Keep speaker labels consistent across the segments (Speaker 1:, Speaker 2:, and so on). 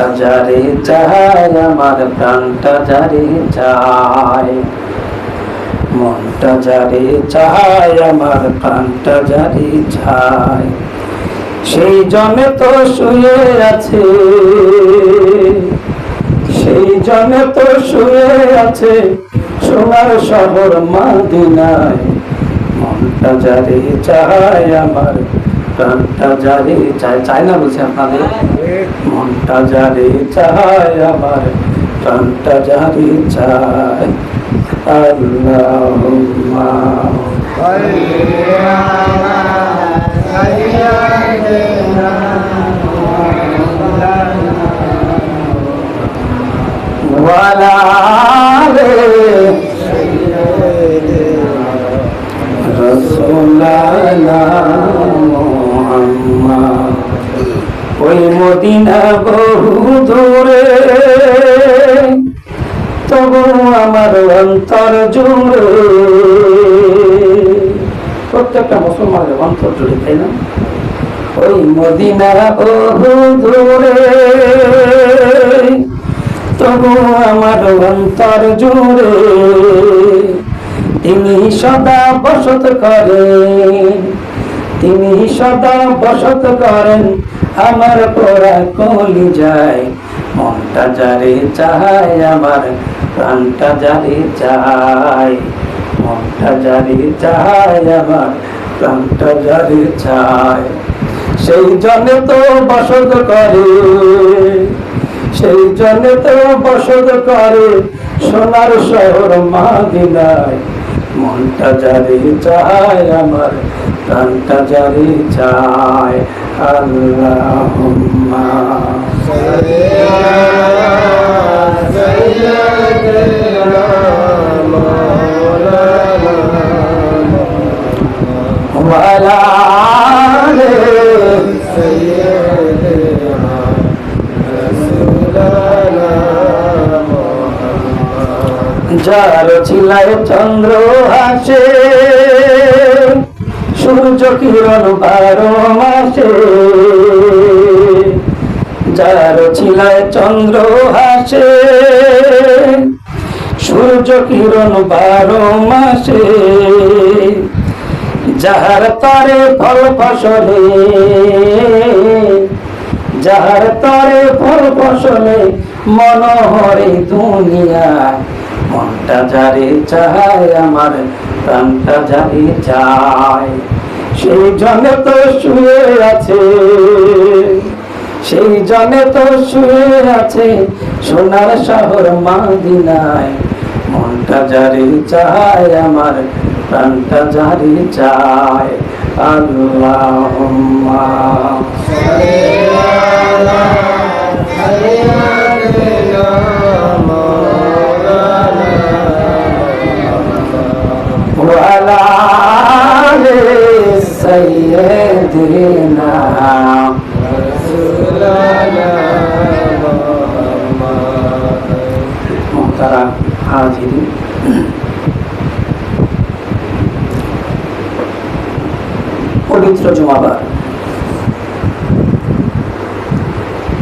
Speaker 1: মনটা যারে চায় আমার প্রাণটা যারে চায়, মনটা যারে চায় আমার প্রাণটা যারে চায়, সেই জনে তো শুয়ে আছে, সেই জনে তো শুয়ে আছে সোনার শহর মদিনায়। মনটা যারে চায় আমার প্রাণটা যারে চায়, চায় না বলছে আপনাদের, মনটা যারে চায় আমার প্রাণটা যারে চায়। আল্লাহুম্মা ওয়ালা আলি রাসূলুল্লাহ মুহাম্মদ। ওই মদিনা বহু দূরে, তবু আমার অন্তর জুড়ে, প্রত্যেকটা মুসলমানের অন্তর জুড়ে, তাই না? ওই মদিনা বহু দূরে, তবু আমার অন্তর জুড়ে, তিনি সদা বসত করেন, তিনি সদা বসত করেন আমার পোড়া কলিজায়। মনটা যারে চায় আমার প্রাণটা যারে চায়, মনটা যারে চায় আমার প্রাণটা যারে চায়, সেই জনে তো বসত করে, সেই জনে তো বসত করে সোনার শহর মদিনায়। মনটা যারে চায় আমার প্রাণটা যারে চায়। আল্লাহুম্মা সাল্লি আলা সাইয়্যিদিনা মাওলানা ওয়া আলা আলি সাইয়্যিদিনা রাসূলুল্লাহ মুহাম্মদ। যার চিলায় চন্দ্র হাসে, সূর্য কিরণ 12 মাসে, যার চিলায় চন্দ্র হাসে, সূর্য কিরণ 12 মাসে, যাহার তরে ফল ফসলে, যাহার তরে ফল ফসলে মনোহরে দুনিয়ায়। মনটা যারে চায় আমার প্রাণটা যারে চায়, সেই জনে তো শুয়ে আছে, সেই জনে তো শুয়ে আছে সোনার শহর মদিনায়। মনটা যারে চায় আমার প্রাণটা যারে চায়। আল্লাহুম্মা সাল্লি আলা সাইয়্যিদিনা মাওলানা ওয়া আলা আলি সাইয়্যিদিনা রাসূলুল্লাহ মুহাম্মদ। মুহতারাম হাজিরিন, পবিত্র জুমাবার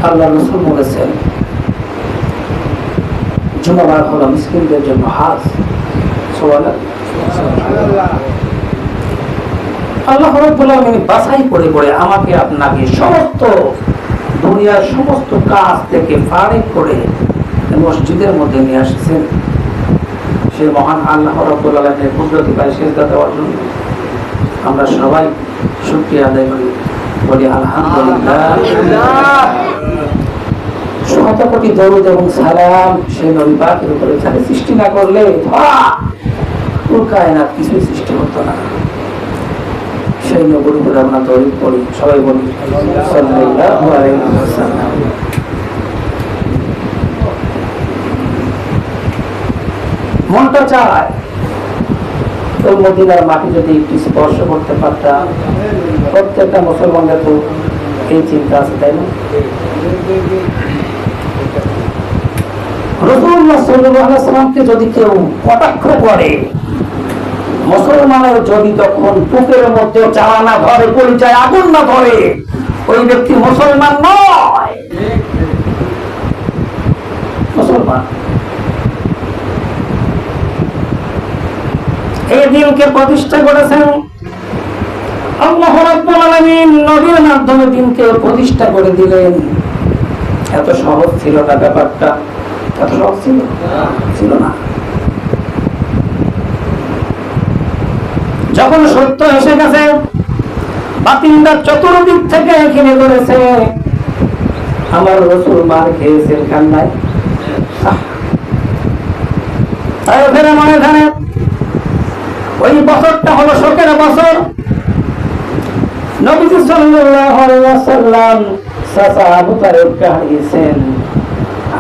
Speaker 1: আল্লাহ রাসূল বলেছেন, জুমাবার হলো মিসকিনদের জন্য হাজ। সুবহানাল্লাহ। আল্লাহ রাব্বুল আলামিন বাছাই করে করে আমাকে আপনাকে সমস্ত দুনিয়ার সমস্ত কাজ থেকে ফারিগ করে মসজিদের মধ্যে নিয়ে আসছেন। সেই মহান আল্লাহ রাব্বুল আলামিনের কুদরতি পায়ে সিজদা দেওয়ার জন্য আমরা সবাই শুকরিয়া আদায় করি, বলি আলহামদুলিল্লাহ। শত কোটি দরুদ এবং সালাম সেই নবী পাকের উপরে, যাকে সৃষ্টি না করলে পুরো কায়নাত কিছুই সৃষ্টি হতো না। সেই নবীর উপরে আমরা দরুদ পড়ি, সবাই বলি সাল্লাল্লাহু আলাইহি ওয়াসাল্লাম। মনটা চায় তোর মদিনার মাটি যদি একটু স্পর্শ করতে পারতাম। প্রত্যেকটা মুসলমানদের তো এই চিন্তা আছে, তাই না? রাসূলুল্লাহ সাল্লাল্লাহু আলাইহি ওয়াসাল্লামকে যদি কেউ কটাক্ষ করে, মুসলমানের যদি তখন বুকের মধ্যে জ্বালা না ধরে, কলিজায় আগুন না ধরে, ওই ব্যক্তি মুসলমান নয়। দিনকে প্রতিষ্ঠা করেছেন। আল্লাহ রাব্বুল আলামিন নবীর মাধ্যমে দিনকে প্রতিষ্ঠা করে দিলেন। এত সহজ ছিল না ব্যাপারটা, এত সহজ ছিল না। যখন সত্য এসে গেছে, বাতিলরা চতুর্দিক থেকে ঘিরে ধরেছে। আমার রাসূল মার খেয়েছেন কান্নায়। মনে জানে ওই বছরটা হলো শোকের বছর। নবীজি সাল্লাল্লাহু আলাইহি ওয়াসাল্লাম চাচা আবু তালেবকে হারিয়েছেন।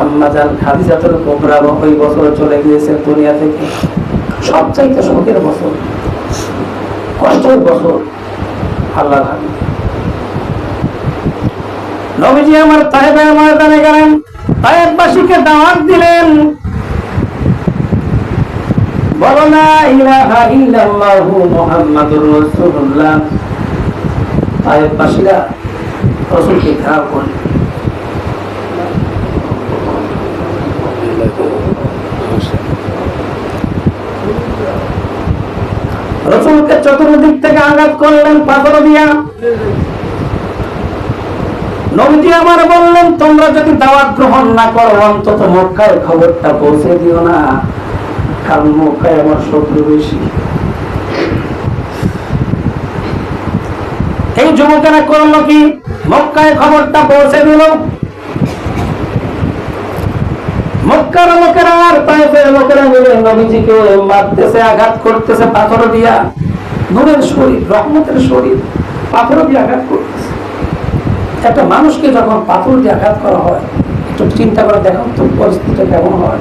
Speaker 1: আম্মা জান খাদিজাতুল কুবরা ওই বছর চলে গিয়েছেন দুনিয়া থেকে। সবচাইতে শোকের বছর, কষ্টের বছর। আল্লাহ নবীজি আমার তায়েফের ময়দানে গেলেন, তায়েফবাসীকে দাওয়াত দিলেন, বলো লা ইলাহা ইল্লাল্লাহু মুহাম্মাদুর রাসূলুল্লাহ। তায়েফবাসীরা রাসূলকে ঘেরাও করলেন। রাসূলকে চতুর্দিক থেকে আঘাত করলেন পাথর দিয়া। নবীজি আমার বললেন, তোমরা যদি দাওয়াত গ্রহণ না করো অন্তত মক্কায় খবরটা পৌঁছে দিও না, কারণ মক্কায় আমার শত্রু বেশি। এই যুবকেরা করলো কি? মক্কায় খবরটা পৌঁছে দিল। মক্কার লোকেরা আর তায়েফের লোকেরা মিলে নবীজিকে মারতেছে, আঘাত করতেছে পাথর দিয়া। নূরের শরীর, রহমতের শরীর, পাথর দিয়ে আঘাত করতেছে। একটা মানুষকে যখন পাথর দিয়ে আঘাত করা হয়, একটু চিন্তা করে দেখুন তো পরিস্থিতিটা কেমন হয়।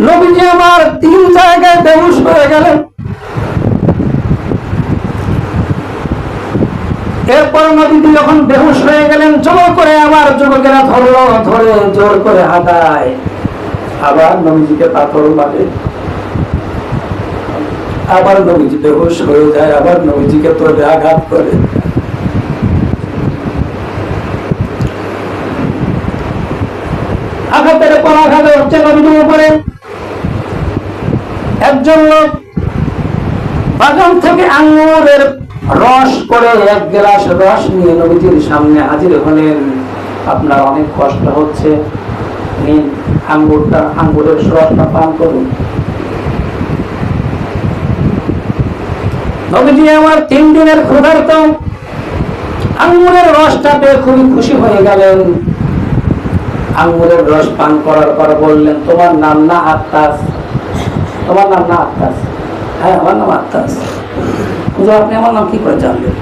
Speaker 1: নবীজি আমার 3 জায়গায় বেহুশ হয়ে গেলেন। এরপর নবীজি যখন বেহুশ হয়ে গেলেন, জোর করে আবার যুবকেরা ধরলো, ধরে জোর করে হাঁটায়। আবার নবীজিকে পাথর মারে, আবার নবীজি বেহুশ হয়ে যায়, আবার নবীজিকে তোলে আঘাত করে। আঘাতের পর আঘাত হচ্ছে নবীজির উপরে। একজন লোক বাগান থেকে আঙ্গুরের রস করে 1 গ্লাস রস নিয়ে নবীজির সামনে হাজির হলেন। আপনার অনেক কষ্ট হচ্ছে, নিন আঙ্গুরের রসটা পান করুন। নবীজি আমার 3 দিনের ক্ষুধার্ত, আঙ্গুরের রসটা পেয়ে খুবই খুশি হয়ে গেলেন। আঙ্গুরের রস পান করার পর বললেন, তোমার নাম না আত্তাস? তোমার নাম না আত্তাস? হ্যাঁ, আমার নাম আত্তাস। আপনি আমার নাম কি করে জানলেন?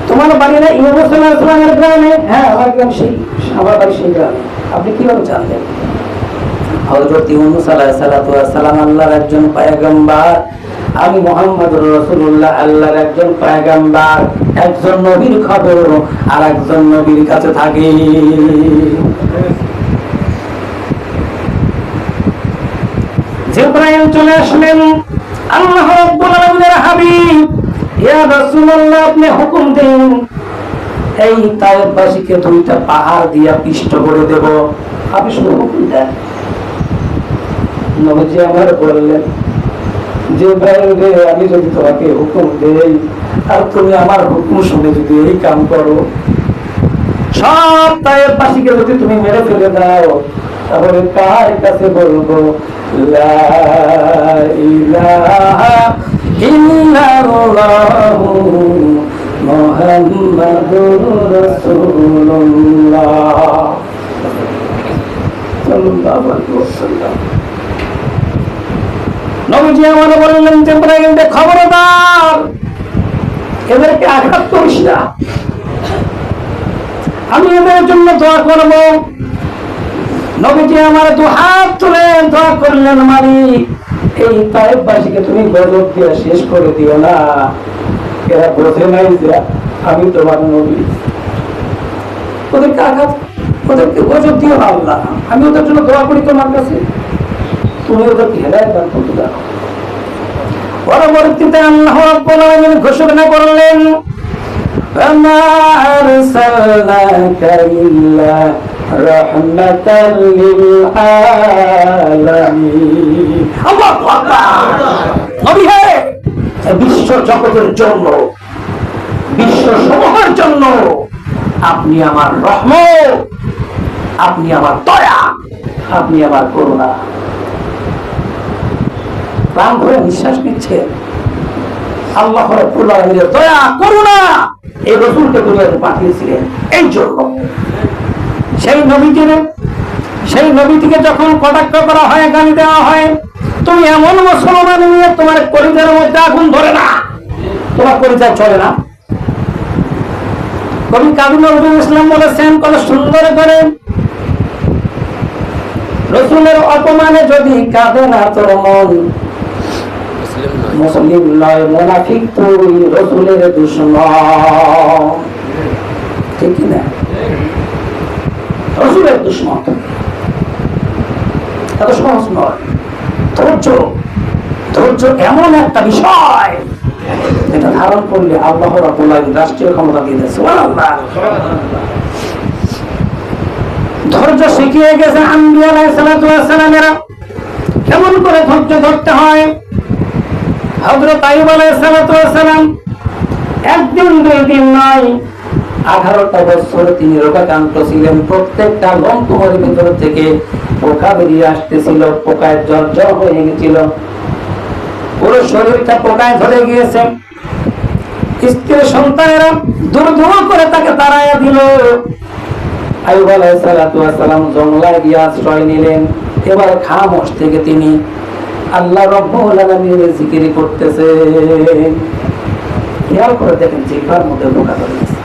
Speaker 1: তোমার বাড়ি না ইউনুসের গ্রামে? হ্যাঁ, আমার গ্রাম সেই, আমার বাড়ি সেই গ্রামে। আপনি কিভাবে জানলেন? হযরত ইউনূস আলাইহিস সালাতু ওয়াস সালাম আল্লাহর একজন পয়গম্বর। আমি মুহাম্মদুর রাসূলুল্লাহ আল্লাহর একজন পয়গম্বর। একজন নবীর খবর আর একজন নবীর কাছে থাকে। জিবরাইল চলে আসলেন, আল্লাহ রাব্বুল আলামিনের হাবিব, ইয়া রাসূলুল্লাহ আপনি হুকুম দিন, এই তায়েফবাসীকে 2টা পাহাড় দিয়া পিষ্ট করে দেব। আপনি শুধু হুকুম দেন। নবীজি আমার বললেন, জিবরাইল রে, আমি যদি তোমাকে হুকুম দেই আর তুমি আমার হুকুম শুনে যদি এই কাম করো, সব তায়েফবাসীকে যদি তুমি মেরে ফেলে দাও, তাহলে কার কাছে বলবো লা ইলাহা ইল্লাল্লাহু মুহাম্মাদুর রাসূলুল্লাহ সাল্লাল্লাহু আলাইহি ওয়াসাল্লাম। নবীজি আমার বললেন, জিবরাইল খবরদার, এদেরকে আঘাত করিস না, আমি এদের জন্য দোয়া করব। নবীজি আমার 2 হাত তুলে দোয়া করলেন, মালিক এই তায়েফবাসীকে তুমি গজব দিয়ে শেষ করে দিও না, এরা বোঝে নাই যে আমি তোমার নবী। ওদেরকে আঘাত, ওদেরকে গজব দিও না আল্লাহ, আমি ওদের জন্য দোয়া করি তোমার কাছে, তুমি ওদেরকে হেদায়েত দান করতে দাও। পরবর্তীতে আল্লাহ রাব্বুল আলামিন ঘোষণা করলেন, ওয়া মা আরসালনাকা ইল্লা রাহমাতাল লিল আলামিন। আল্লাহু আকবার। নবী হে, বিশ্ব জগতের জন্য, বিশ্ব সমূহের জন্য আপনি আমার রহমত, আপনি আমার দয়া, আপনি আমার করুণা। প্রাণ ভরে নিঃশ্বাস নিচ্ছেন। আল্লাহ রাব্বুল আলামিনের দয়া করুণা এই রাসূলকে দুনিয়াতে পাঠিয়েছিলেন এই জন্য। সেই নবীটিকে যখন কটাক্ষ করা হয়, গালি দেওয়া হয়, তুমি এমন মুসলমান নিয়ে তোমার কলিজার মধ্যে আগুন ধরে না, তোমার কলিজা চলে না। কবি কাজী নজরুল ইসলাম বলেছেন কত সুন্দর করে, রাসূলের অপমানে যদি কাঁদে না তোর মন, মুসলিম নয় মুনাফিক তুই রাসূলের দুশমন। ঠিক কি না? রাসূলের দুশমন এত সহজ নয়। ধৈর্য এমন একটা বিষয়, এটা ধারণ করলে আল্লাহ রাব্বুল আলামিন রাষ্ট্রীয় ক্ষমতা দিয়ে দেন। সুবহানাল্লাহ। ধৈর্য শিখিয়ে গেছেন আম্বিয়া আলাইহিস সালাতু ওয়াস সালামেরা, কেমন করে ধৈর্য ধরতে হয়। হযরত আইয়ুব আলাইহিস সালাতু ওয়াস সালাম একদিন দুই দিন নয়, 18টা বছর তিনি রোগাক্রান্ত ছিলেন। প্রত্যেকটা লোমকুমারের ভিতর থেকে পোকা বেরিয়ে আসতেছিল, পোকায় জর্জর হয়ে গেছিল, পুরো শরীরটা পোকায় ধরে গিয়েছে। স্ত্রী সন্তানেরা দূর দূর করে তাকে তাড়াইয়া দিল। আইয়ুব আলাইহিস সালাতু ওয়াস সালাম জঙ্গলায় গিয়ে আশ্রয় নিলেন। এবার খামোশ থেকে তিনি আল্লাহ রাব্বুল আলামিনের জিকির করতেছেন। খেয়াল করে দেখেন জিহ্বার মধ্যে পোকা ধরে গেছে।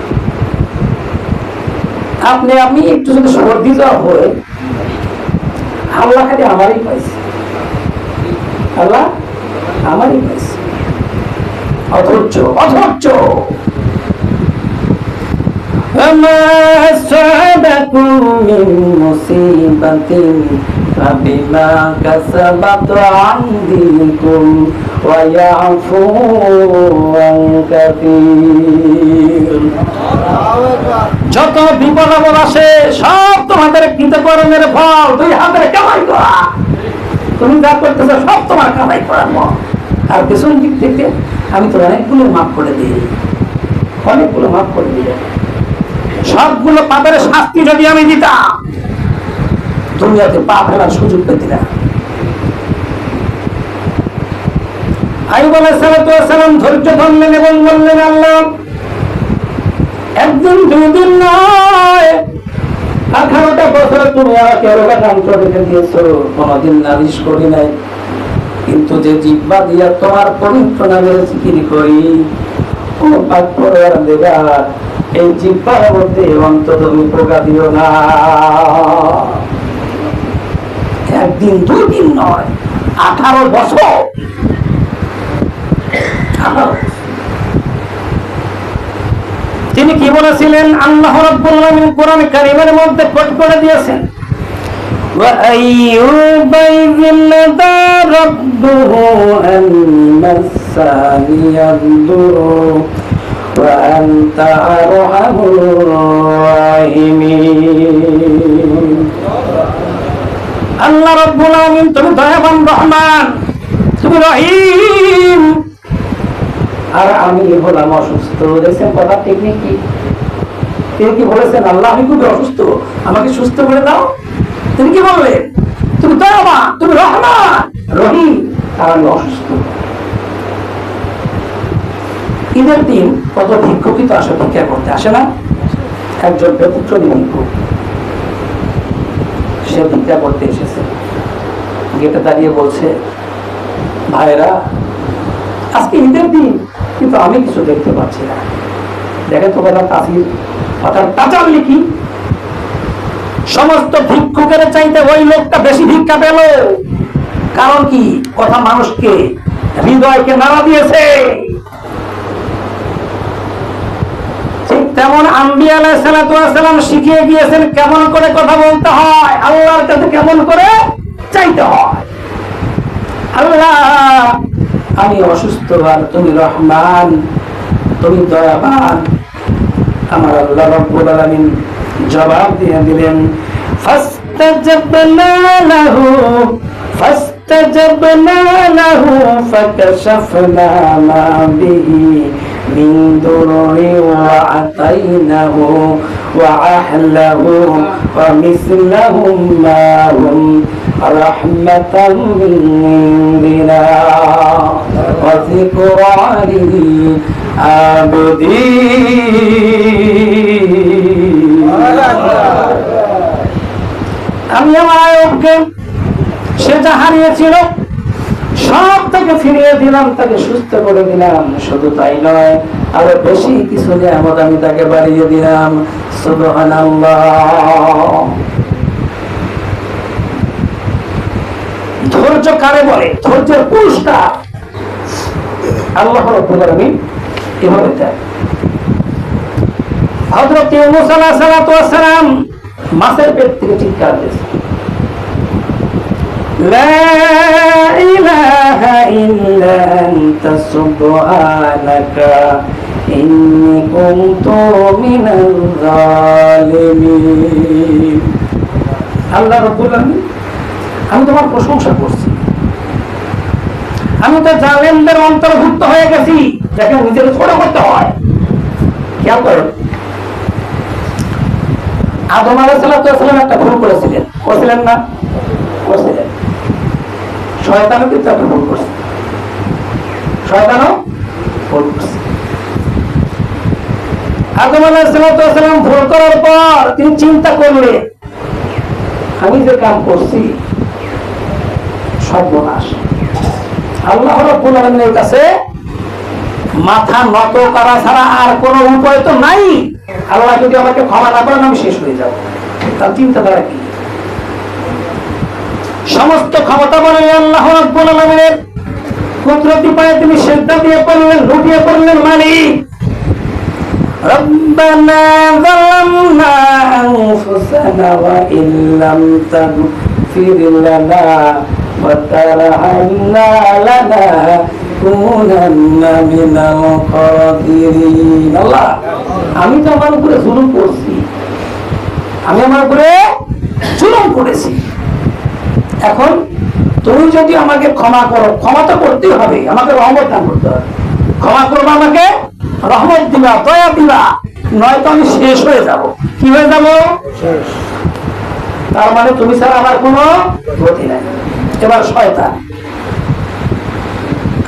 Speaker 1: আমি একটু যদি সর্দি জ্বর হয়ে, আল্লাহ খালি আমারই পাইছে, আল্লাহ আমারই পাইছে। অধৈর্য وما أصابكم من مصيبة فبما كسبت أيديكم ويعفو عن كثير। যত বিপদ আপদ আসে সব তোমাদের কৃতকর্মের ফল, দুই হাতের কামাই করা। তুমি যা করতেছো সব তোমার কামাই করার ফল। আর পেছন দিক থেকে আমি তো অনেকগুলো মাফ করে দিই, সবগুলো পাপের শাস্তি যদি আমি দিতাম, দুনিয়াতে পা ফেলার সুযোগ পেতি না। আইয়ুব আলাইহিস সালাম ধৈর্য ধরলেন এবং বললেন, আল্লাহ একদিন দুই দিন নয়, 18টা বছর তুমি আমাকে রোগাক্রান্ত রেখে দিয়েছো, কোনদিন নালিশ করি নাই। কিন্তু যে জিহ্বা দিয়া তোমার পবিত্র নামের জিকির করি, ও পাক পরওয়ারদিগার, এই জিহ্বার মধ্যে অন্তত তুমি পোকা দিও না। একদিন দুই দিন নয়, 18 বছর। তিনি কি বলেছিলেন? আল্লাহ রাব্বুল আলামিন কোরআন কারীমের মধ্যে কোট করে দিয়েছেন, وأيوب إذ نادى ربه أني مسني الضر وأنت أرحم الراحمين। আল্লাহ রাব্বুল আলামিন তুমি দয়াবান রহমান, তুমি রহিম, আর আমি হলাম অসুস্থ। দেখছেন কথা ঠিক নাকি? তিনি কি বলেছেন? আল্লাহ আমি খুব অসুস্থ, আমাকে সুস্থ করে দাও। তিনি কি বললেন? তুমি দয়াবান, তুমি রহমান, রহিম, আর আমি অসুস্থ। ঈদের দিন কত ভিক্ষুকই তো আসে, ভিক্ষা করতে আসে না? একজন ব্যতিক্রমী ভিক্ষুক, সে ভিক্ষা করতে এসেছে। গেটে দাঁড়িয়ে বলছে, ভাইরা আজকে ঈদের দিন, কিন্তু আমি কিছু দেখতে পাচ্ছি না। দেখেন তো কথা তাসির, অর্থাৎ তাচার লিখি। সমস্ত ভিক্ষুকের চাইতে ওই লোকটা বেশি ভিক্ষা পেল। কারণ কি? কথা মানুষকে, হৃদয়কে নাড়া দিয়েছে। ঠিক তেমন আম্বিয়া আলাইহিস সালাতু ওয়াস সালাম শিখিয়ে গিয়েছেন কেমন করে কথা বলতে হয়, আল্লাহর কাছে কেমন করে চাইতে হয়। আল্লাহ আমি অসুস্থ, আর তুমি রহমান, তুমি দয়াবান। আমার আল্লাহ রাব্বুল আলামিন জবাব দিয়ে দিলেন, فاستجبنا له فكشفنا ما به من ضر وآتيناه وأهله ومثلهم معهم رحمة من عندنا وذكرى للعابدين. আমি আমার আয়বকে সে যা হারিয়েছিল সব তাকে ফিরিয়ে দিলাম, তাকে সুস্থ করে দিলাম। শুধু তাই নয়, আরো বেশি কিছু নিয়ামত আমি তাকে বাড়িয়ে দিলাম। সুবহানাল্লাহ। ধৈর্য কারে বলে? ধৈর্যের পুরস্কার আল্লাহ রাব্বুল আলামিন এভাবে দেয়। হযরত ইউনূস আলাইহিস সালাম মাছের পেট থেকে চিৎকার দিয়েছে, লা ইলাহা ইল্লা আনতা সুবহানাকা ইন্নী কুনতু মিনাল জালিমিন। আল্লাহ রাব্বুল আলামিন, আমি তোমার প্রশংসা করছি, আমি তো জালেমদের অন্তর্ভুক্ত হয়ে গেছি। যাকে নিজেকে ছোট করতে হয়। খেয়াল করুন, আদম আলাইহিস সালাম একটা ভুল করেছিলেন, করছিলেন না? করছিলেন। শয়তানও কিন্তু একটা ভুল করছে, শয়তানও ভুল করছে। আদম আলাইহিস সালাম ভুল করার পর তিনি চিন্তা করলেন, আমি যে কাম করছি সর্বনাশ। আল্লাহ রাব্বুল আলামিনের কাছে মাথা নত করা ছাড়া আর কোনো উপায় তো নাই। আল্লাহ যদি আমাকে ক্ষমা না করেন আমি শেষ হয়ে যাব। তার চিন্তাধারা কি? সমস্ত ক্ষমতা বলে আল্লাহ রাব্বুল আলামিনের। কুদরতি পায়ে তিনি সিজদা দিয়ে পড়লেন, লুটিয়ে পড়লেন, মালিক রব্বানা যালামনা আনফুসানা ওয়া ইল্লাম তাগফির লানা ওয়া তারহামনা লানাকুনান্না মিনাল খাসিরিন। আল্লাহ, আমি তো আমার উপরে জুলুম করছি, আমি আমার উপরে জুলুম করেছি। এখন তুমি যদি আমাকে ক্ষমা করো, ক্ষমা তো করতেই হবে, আমাকে রহমত দান করতে হবে। ক্ষমা করবো, আমাকে রহমত দিবা, দয়া দিবা, নয়তো আমি শেষ হয়ে যাব। কি হয়ে যাব? শেষ। তার মানে তুমি ছাড়া আমার কোনো গতি নাই। এবার শয়তান,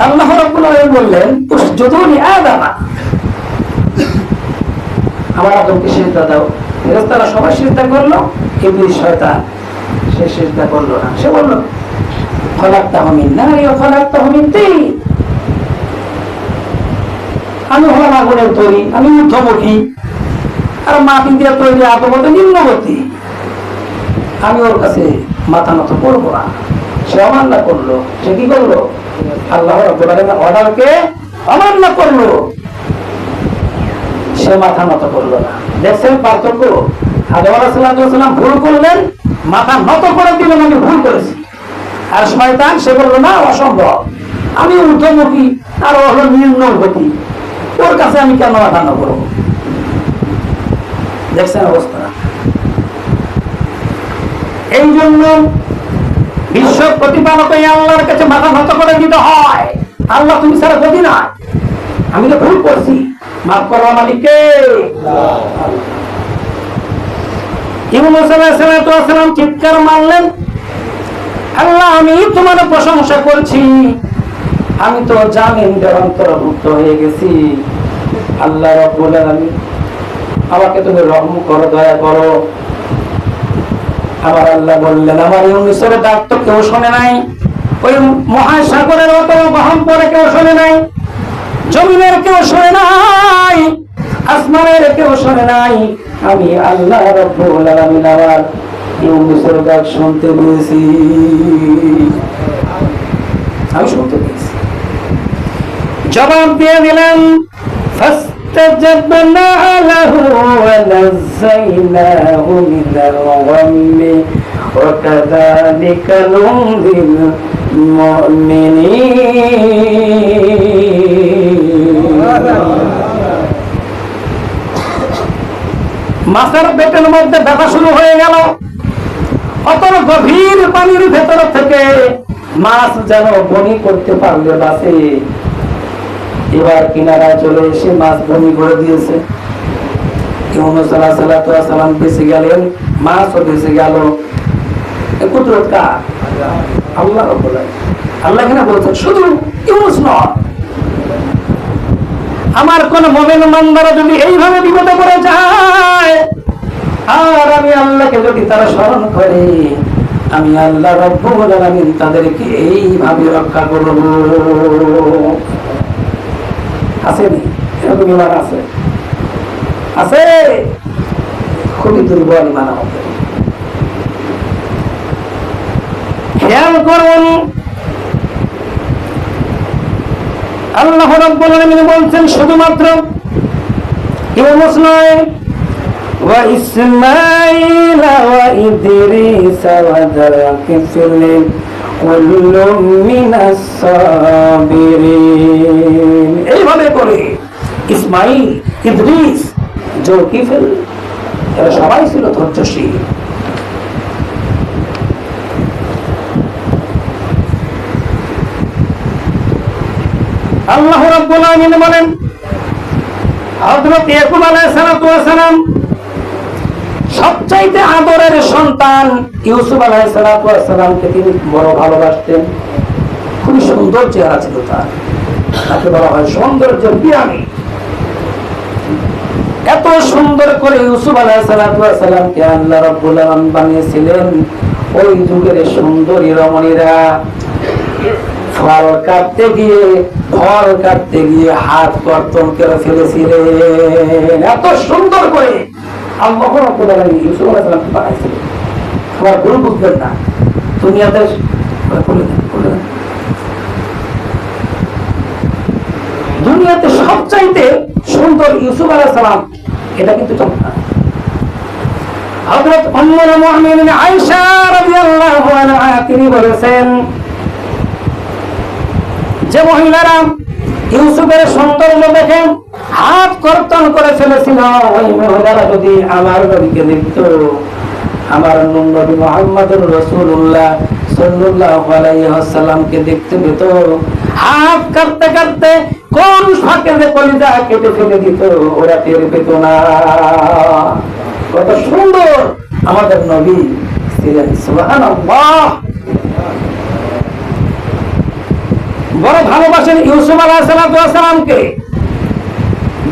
Speaker 1: আল্লাহ রাব্বুল আলামিন বললেন উসজুদু লিআদামা, আমার আদমকে সিজদা দাও। ফেরেশতারা সবাই সিজদা করলো, ইবলিস শয়তান সে সিজদা করলো না। সে বলল খলাকতাহু মিন নারি ওয়া খলাকতাহু মিন তিন, আমি হলাম আগুনের তৈরি, আমি ঊর্ধ্বমুখী, আর মাটি দিয়ে তৈরি আদম তো নিম্নগতি। আমি ওর কাছে মাথা নত করবো না। সে অমান্য করলো। সে কি করলো? আল্লাহ রাব্বুল আলামিনের অর্ডারকে অমান্য করলো। সে মাথা নত করলো না। দেখছেন পার্থক্য? আদম আলাইহিস সালাম ভুল করলেন, মাথা নত করে দিলেন, আমি ভুল করেছি। আর শয়তান সে বললো না, অসম্ভব, আমি ঊর্ধ্বমুখী আর ও হলো নিম্নগতি, ওর কাছে আমি কেন মাথা নত করবো? দেখছেন অবস্থা? এই জন্য বিশ্ব প্রতিপালক আল্লাহর কাছে মাথা নত করে দিতে হয়। আল্লাহ তুমি ছাড়া গতি নাই, আমি তো ভুল করছি, মাফ করো মালিককে। ইউনূস আলাইহিস সালাম চিৎকার মারলেন, আল্লাহ আমি তোমার প্রশংসা করছি, আমি তো জালিমদের অন্তর্ভুক্ত হয়ে গেছি। আল্লাহ রাব্বুল আলামিন আমাকে তুমি রহম করো, দয়া করো। আমার আল্লাহ বললেন, আমার ইউনূসের ডাক তো কেউ শোনে নাই, ওই মহাসাগরের অত বহন করে কেউ শোনে নাই, জমিনের কেউ শোনে নাই, আসমানের কেউ শোনে নাই। আমি আল্লাহ রাব্বুল আলামিন আমার ইউনূসের ডাক শুনতে পেয়েছি, আমি শুনতে পেয়েছি। জবাব দিয়ে দিলেন فاستجبنا له ونجيناه من الغم وكذلك ننجي المؤمنين। মাছের পেটের মধ্যে ব্যথা শুরু হয়ে গেল, অতর গভীর পানির ভেতর থেকে মাছ যেন বনি করতে পারলে বাসে, এবার কিনারায় চলে এসে মাছ বনি করে দিয়েছে। ইউনূস আলাইহিস সালাম বেঁচে গেলেন, মাছও বেঁচে গেল। কুদরত কার? আল্লাহ রাব্বুল আলামিন। আল্লাহ এখানে বলছেন শুধু ইউনূস নয়, আমার কোন মুমিন বান্দারা যদি এইভাবে বিপদে পড়ে যায় আর আমি আল্লাহকে যদি তারা স্মরণ করে, আমি আল্লাহ রাব্বুল আলামিন তাদেরকে এইভাবে রক্ষা করব। আসেনি? এরকম ইমান আছে? আছে? খুবই দুর্বল ইমান আমাদের। খেয়াল করুন, আল্লাহ রাব্বুল আলামিন বলছেন শুধুমাত্র ইউনূস নয়, ওয়া ইসমাঈল ওয়া ইদ্রিস ওয়া যালকিফলি কুল্লুম মিনাস সাবিরিন। এইভাবে করে ইসমাঈল, ইদ্রিস, যুলকিফল এরা সবাই ছিল ধৈর্যশীল। আল্লাহ রাব্বুল আলামিন বলেন হযরত ইয়াকুব আলাইহিস সালাম সবচাইতে আদরের সন্তান ইউসুফ আলাইহিস সালামকে তিনি বড় ভালোবাসতেন। খুবই সুন্দর চেহারা ছিল তার, তাকে বলা হয় সৌন্দর্যের পিরামিড। এত সুন্দর করে ইউসুফ আলাইহিস সালামকে আল্লাহ রাব্বুল আলামিন বানিয়েছিলেন। ওই যুগের সুন্দরী রমণীরা ফল কাটতে গিয়ে হাত কর্তন করে ফেলেছিলেন। এত সুন্দর করে আল্লাহ রাব্বুল আলামিন ইউসুফ আলাইহিস সালামকে বানাইছিলেন। তোমার ভুল বুঝবেন না, দুনিয়াতে দুনিয়াতে সবচাইতে সুন্দর ইউসুফ আলাইহিস সালাম, এটা কিন্তু চমৎকার। হযরত উম্মুল মুমিনিন আয়েশা রাদিয়াল্লাহু আনহা তিনি বলেছেন যে মহিলারা ইউসুফের সৌন্দর্য দেখে হাত কর্তন করে ফেলেছিল, ওই মহিলারা যদি আমার নবীকে দেখত, আমার নবী মুহাম্মদুর রাসূলুল্লাহ সাল্লাল্লাহু আলাইহি ওয়াসাল্লামকে দেখতে পেত, হাত কাটতে কাটতে কোন ফাঁকে যে কলিজা কেটে ফেলে দিত ওরা টের পেত না। কত সুন্দর আমাদের নবী ছিলেন, সুবহানাল্লাহ। বড় ভালোবাসেন ইউসুফ আলাইহিস সালামকে।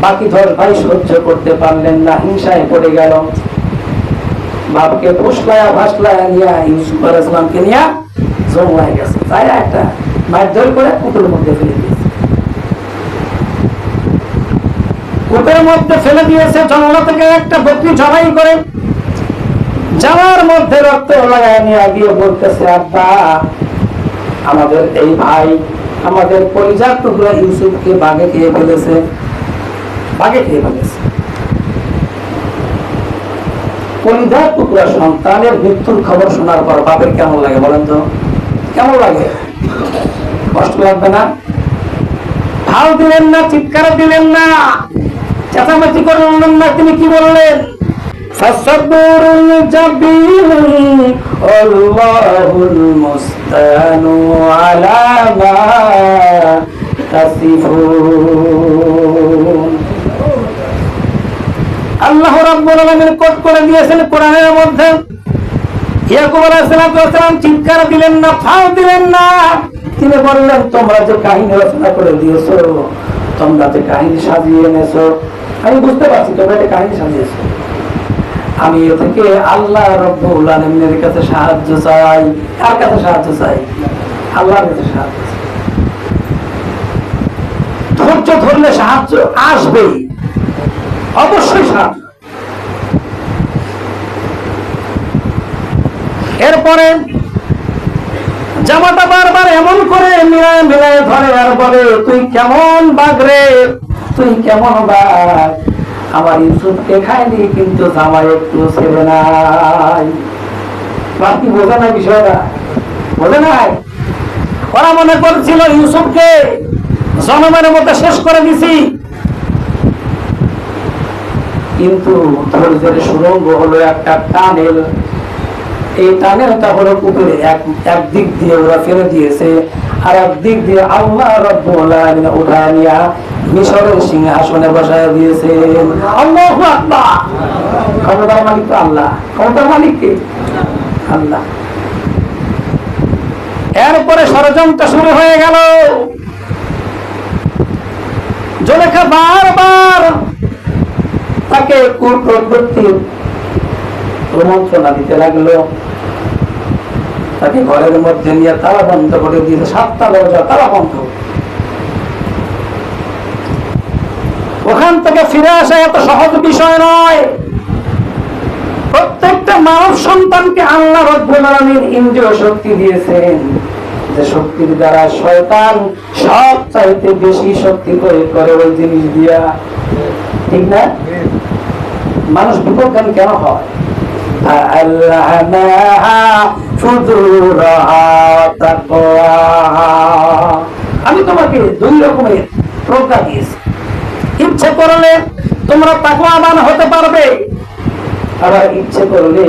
Speaker 1: বাকি 10 ভাই সহ্য করতে পারলেন না, হিংসায় পড়ে গেল। বাপকে ভাসলায়া নিয়ে ইউসুফ আলাইহিস সালামকে নিয়ে জঙ্গলায় গেছে, তাই একটা মারধর করে কুটোর মধ্যে ফেলে দিয়েছে। কুটোর মধ্যে ফেলে দিয়েছে, জঙ্গল থেকে একটা বকরি জবাই করে জামার মধ্যে রক্ত লাগায় নিয়ে গিয়ে বলতেছে, আব্বা আমাদের এই ভাই আমাদের পরিজাত টুকরা ইউসুফকে বাঘে খেয়ে ফেলেছে। পরিজাত টুকরা সন্তানের মৃত্যুর খবর শোনার পর বাপের কেমন লাগে বলেন তো? কেমন লাগে? কষ্ট লাগবে না? ভাও দিলেন না, চিৎকার দিলেন না, চেঁচামেচি করলেন না, তিনি কি বললেন? ফাসাবরুল জাবিল আল্লাহুল মুস্তানু আলা মা তাসিফুন। আল্লাহ রাব্বুল আলামিন কোট করে দিয়েছেন কোরআনের মধ্যে। ইয়াকুব আলাইহিস সালাম চিৎকার দিলেন না, ফাও দিলেন না, তিনি বললেন তোমরা যে কাহিনী রচনা করে দিয়েছো, তোমরা যে কাহিনী সাজিয়ে এনেছো, আমি বুঝতে পারছি তোমরা একটা কাহিনী সাজিয়েছো। আমি এ থেকে আল্লাহ রাব্বুল আলামিনের কাছে সাহায্য চাই। কার কাছে সাহায্য চাই? আল্লাহর কাছে সাহায্য চাই। ধৈর্য ধরলে সাহায্য আসবেই, অবশ্যই সাহায্য। এরপরে জামাটা বারবার এমন করে মিলায় মিলায় ধরে আর বলে, তুই কেমন বাঘ রে, তুই কেমন বাঘ, আমার ইউসুফকে খায়নি কিন্তু জামাই একটু ছেড়ে নাই। বাকি বোঝে না বিষয়টা, বোঝে নাই। ওরা মনে করছিল ইউসুফকে জনমের মতো শেষ করে দিছি, কিন্তু ধৈর্যের সুরঙ্গ হলো একটা টানেল। এই টানেলটা হলো উপরে, একদিক দিয়ে ওরা ফেলে দিয়েছে, আর একদিক দিয়ে আল্লাহ রাব্বুল আলামিন উঠায় নিয়া মিশরের সিংহাসনে বসায় দিয়েছে। আল্লাহু আকবার। ক্ষমতার মালিক তো আল্লাহ। ক্ষমতার মালিক কে? আল্লাহ। এরপরে ষড়যন্ত্র শুরু হয়ে গেল। জুলেখা বারবার তাকে কুপ্রবৃত্তির প্রমন্ত্রণা দিতে লাগলো। তাকে ঘরের মধ্যে নিয়ে তালা বন্ধ করে দিয়েছে, 7টা দরজা তালা বন্ধ। ওখান থেকে ফিরে আসা এত সহজ বিষয় নয়। প্রত্যেকটা মানব সন্তানকে আল্লাহ রাব্বুল আলামিন ইন্দ্রিয় শক্তি দিয়েছেন, যে শক্তির দ্বারা শয়তান সব চাইতে বেশি শক্তি প্রয়োগ করে ওই জিনিস দিয়া। ঠিক না? মানুষ বিপদগান কেন হয়? আমি তোমাকে 2 রকমের প্রজ্ঞা দিয়েছি। ইচ্ছে করলে তোমরা তাকওয়াবান হতে পারবে, আবার ইচ্ছে করলে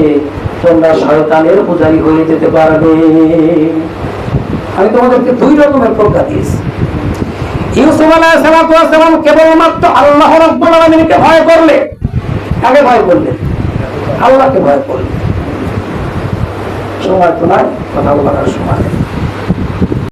Speaker 1: তোমরা শয়তানের পূজারী হয়ে যেতে পারবে। আমি তোমাদেরকে 2 রকমের প্রজ্ঞা দিয়েছি। ইউসুফ আলাইহিস সালাম কেবলমাত্র আল্লাহ রাব্বুল আলামিনকে ভয় করলে, আগে ভয় করলেন, আল্লাহকে ভয় করলেন। সময় তো নাই, কথা বলার সময়।